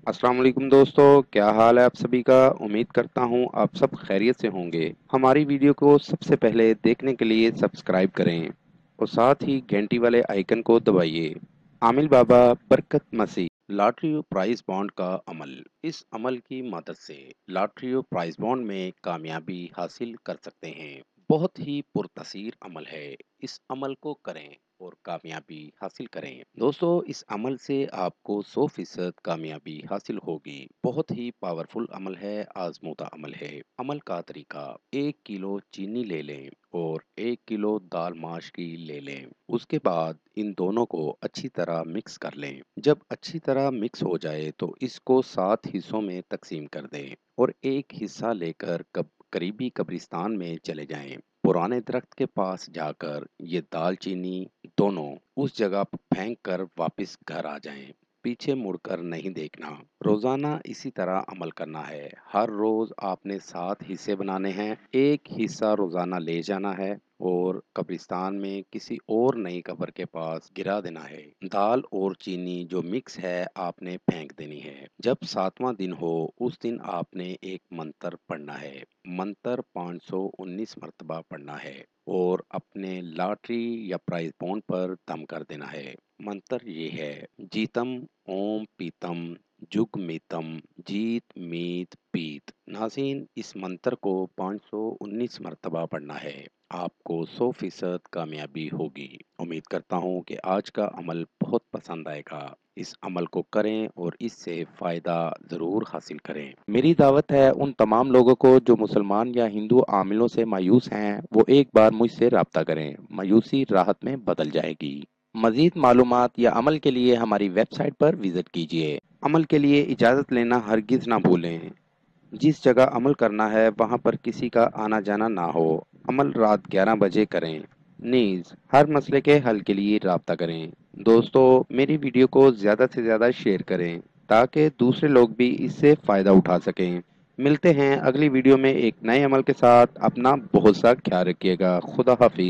अस्सलाम वालेकुम दोस्तों, क्या हाल है आप सभी का। उम्मीद करता हूँ आप सब खैरियत से होंगे। हमारी वीडियो को सबसे पहले देखने के लिए सब्सक्राइब करें और साथ ही घंटी वाले आइकन को दबाइए। आमिल बाबा बरकत मसीह। लॉटरी और प्राइज बॉन्ड का अमल। इस अमल की मदद से लॉटरी और प्राइज बॉन्ड में कामयाबी हासिल कर सकते हैं। बहुत ही पुरतसीर अमल है। इस अमल को करें और कामयाबी हासिल करें। दोस्तों, इस अमल से आपको 100% कामयाबी हासिल होगी। बहुत ही पावरफुल अमल है, आजमूदा अमल है। अमल का तरीका: 1 किलो चीनी ले लें और 1 किलो दाल माश की ले लें। उसके बाद इन दोनों को अच्छी तरह मिक्स कर लें। जब अच्छी तरह मिक्स हो जाए तो इसको 7 हिस्सों में तकसीम कर दें और एक हिस्सा लेकर करीबी कब्रिस्तान में चले जाएं। पुराने दरख्त के पास जाकर ये दालचीनी दोनों उस जगह फेंक कर वापस घर आ जाएं। पीछे मुड़कर नहीं देखना। रोजाना इसी तरह अमल करना है। हर रोज आपने 7 हिस्से बनाने हैं। एक हिस्सा रोजाना ले जाना है और कब्रिस्तान में किसी और नई कब्र के पास गिरा देना है। दाल और चीनी जो मिक्स है आपने फेंक देनी है। जब 7वां दिन हो उस दिन आपने एक मंत्र पढ़ना है। मंत्र 519 मरतबा पढ़ना है और अपने लॉटरी या प्राइज बॉन्ड पर दम कर देना है। मंत्र ये है: जीतम ओम पीतम जुग मीतम जीत मीत पीत। नाज़रीन, इस मंत्र को 519 मरतबा पढ़ना है। आपको 100% कामयाबी होगी। उम्मीद करता हूँ कि आज का अमल बहुत पसंद आएगा। इस अमल को करें और इससे फ़ायदा ज़रूर हासिल करें। मेरी दावत है उन तमाम लोगों को जो मुसलमान या हिंदू आमिलों से मायूस हैं, वो एक बार मुझसे रब्ता करें। मायूसी राहत में बदल जाएगी। मज़ीद मालूमात या अमल के लिए हमारी वेबसाइट पर विज़िट कीजिए। अमल के लिए इजाज़त लेना हरगिज़ ना भूलें। जिस जगह अमल करना है वहाँ पर किसी का आना जाना ना हो। अमल रात 11 बजे करें। नीज़ हर मसले के हल के लिए राब्ता करें। दोस्तों, मेरी वीडियो को ज़्यादा से ज़्यादा शेयर करें ताकि दूसरे लोग भी इससे फ़ायदा उठा सकें। मिलते हैं अगली वीडियो में एक नए अमल के साथ। अपना बहुत सा ख्याल रखिएगा। खुदा हाफिज़।